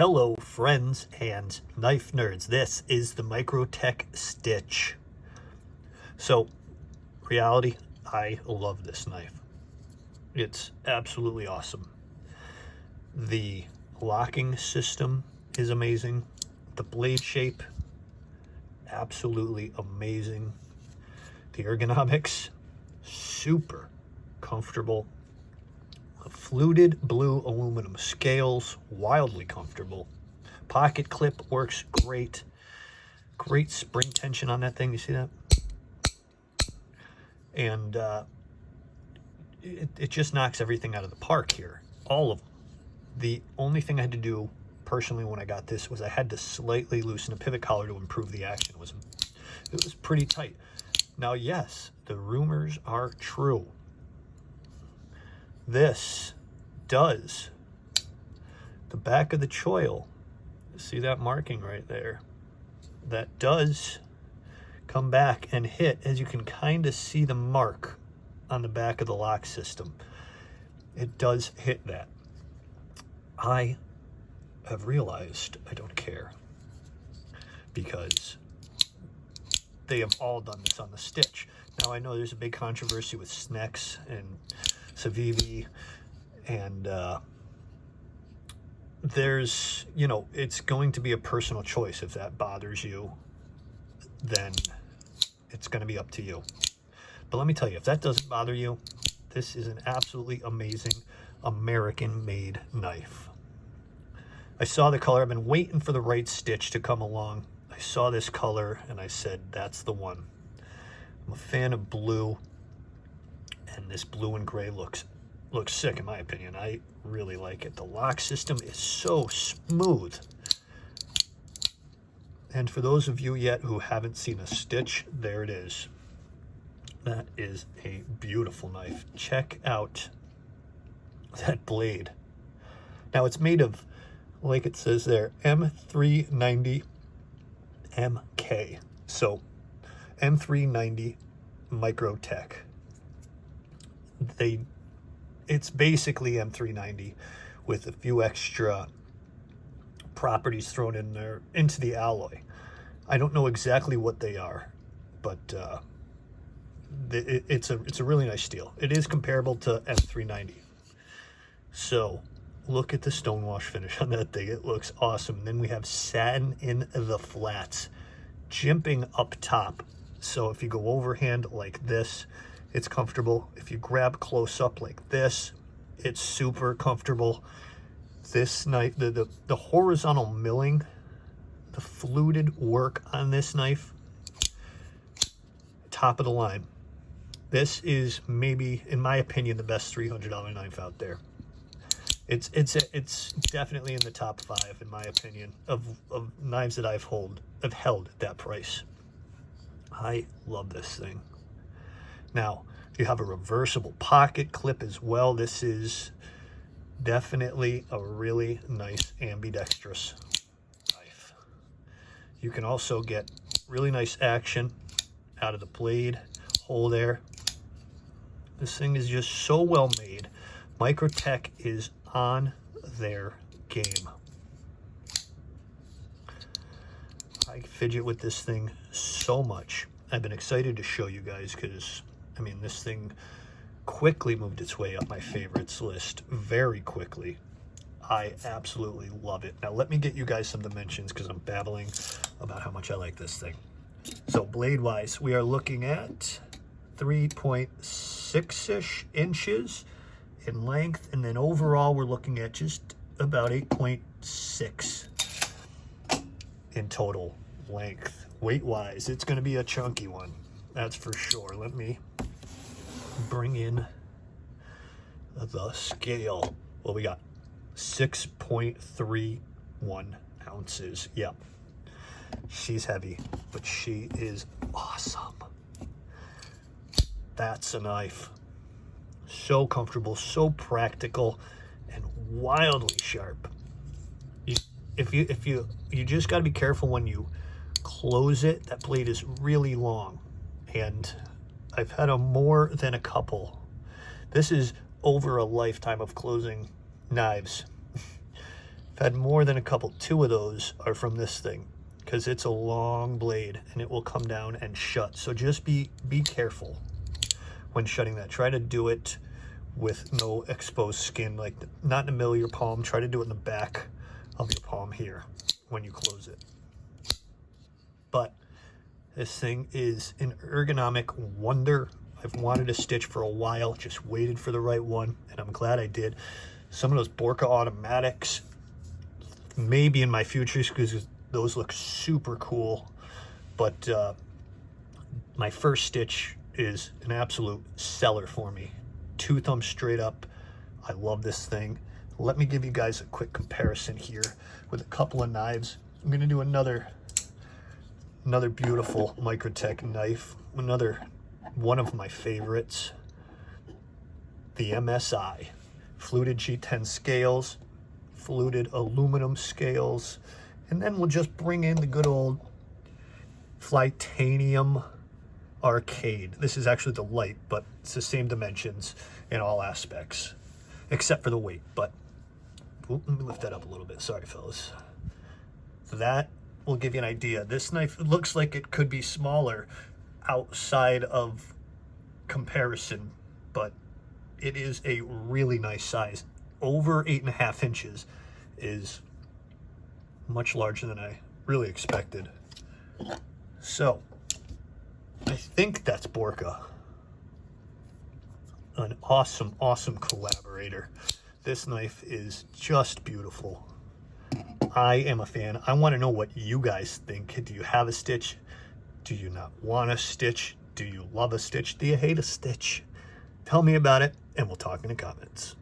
Hello friends and knife nerds, this is the Microtech Stitch. So, reality, I love this knife. It's absolutely awesome. The locking system is amazing. The blade shape, absolutely amazing. The ergonomics, super comfortable. Fluted blue aluminum scales, wildly comfortable. Pocket clip works great. Great spring tension on that thing, you see that? And it just knocks everything out of the park here, all of them. The only thing I had to do personally when I got this was I had to slightly loosen the pivot collar to improve the action. It was pretty tight. Now, yes, the rumors are true. This does, the back of the choil, see that marking right there? That does come back and hit, as you can kind of see the mark on the back of the lock system. It does hit that. I have realized I don't care, because they have all done this on the Stitch. Now, I know there's a big controversy with Snex and Civivi, and there's, you know, it's going to be a personal choice. If that bothers you, then it's going to be up to you. But let me tell you, if that doesn't bother you, this is an absolutely amazing American-made knife. I saw the color. I've been waiting for the right stitch to come along. I saw this color and I said, that's the one. I'm a fan of blue, and this blue and gray looks sick in my opinion. I really like it. The lock system is so smooth. And for those of you yet who haven't seen a Stitch, there it is. That is a beautiful knife. Check out that blade. Now, it's made of, like it says there, M390 MK. So M390 Microtech. It's basically M390 with a few extra properties thrown in there into the alloy. I don't know exactly what they are, but it's a really nice steel. It is comparable to M390. So look at the stonewash finish on that thing. It looks awesome. And then we have satin in the flats, jimping up top. So if you go overhand like this, it's comfortable. If you grab close up like this, it's super comfortable. This knife, the horizontal milling, the fluted work on this knife, top of the line. This is maybe, in my opinion, the best $300 knife out there. It's definitely in the top 5, in my opinion, of knives that I've held at that price. I love this thing. Now, you have a reversible pocket clip as well. This is definitely a really nice ambidextrous knife. You can also get really nice action out of the blade hole there. This thing is just so well made. Microtech is on their game. I fidget with this thing so much. I've been excited to show you guys because, I mean, this thing quickly moved its way up my favorites list very quickly. I absolutely love it. Now let me get you guys some dimensions, because I'm babbling about how much I like this thing. So blade wise, we are looking at 3.6-ish inches in length, and then overall we're looking at just about 8.6 in total length. Weight wise, it's going to be a chunky one, that's for sure. Let me bring in the scale. What we got? 6.31 ounces. Yep, she's heavy, but she is awesome. That's a knife. So comfortable, so practical, and wildly sharp. You just got to be careful when you close it. That blade is really long, and I've had more than a couple. This is over a lifetime of closing knives. I've had more than a couple. 2 of those are from this thing, because it's a long blade and it will come down and shut. So just be careful when shutting that. Try to do it with no exposed skin, like not in the middle of your palm. Try to do it in the back of your palm here when you close it. But this thing is an ergonomic wonder. I've wanted a stitch for a while, just waited for the right one, and I'm glad I did. Some of those Borka automatics maybe in my futures, because those look super cool, but my first stitch is an absolute seller for me. 2 thumbs straight up. I love this thing. Let me give you guys a quick comparison here with a couple of knives. I'm going to do another beautiful Microtech knife, another one of my favorites, the MSI fluted G10 scales, fluted aluminum scales, and then we'll just bring in the good old Flytanium Arcade. This is actually the light, but it's the same dimensions in all aspects, except for the weight. But let me lift that up a little bit. Sorry, fellas. That will give you an idea. This knife looks like it could be smaller outside of comparison, but it is a really nice size. Over 8.5 inches is much larger than I really expected. So I think that's Borka. An awesome, awesome collaborator. This knife is just beautiful. I am a fan. I want to know what you guys think. Do you have a stitch? Do you not want a stitch? Do you love a stitch? Do you hate a stitch? Tell me about it, and we'll talk in the comments.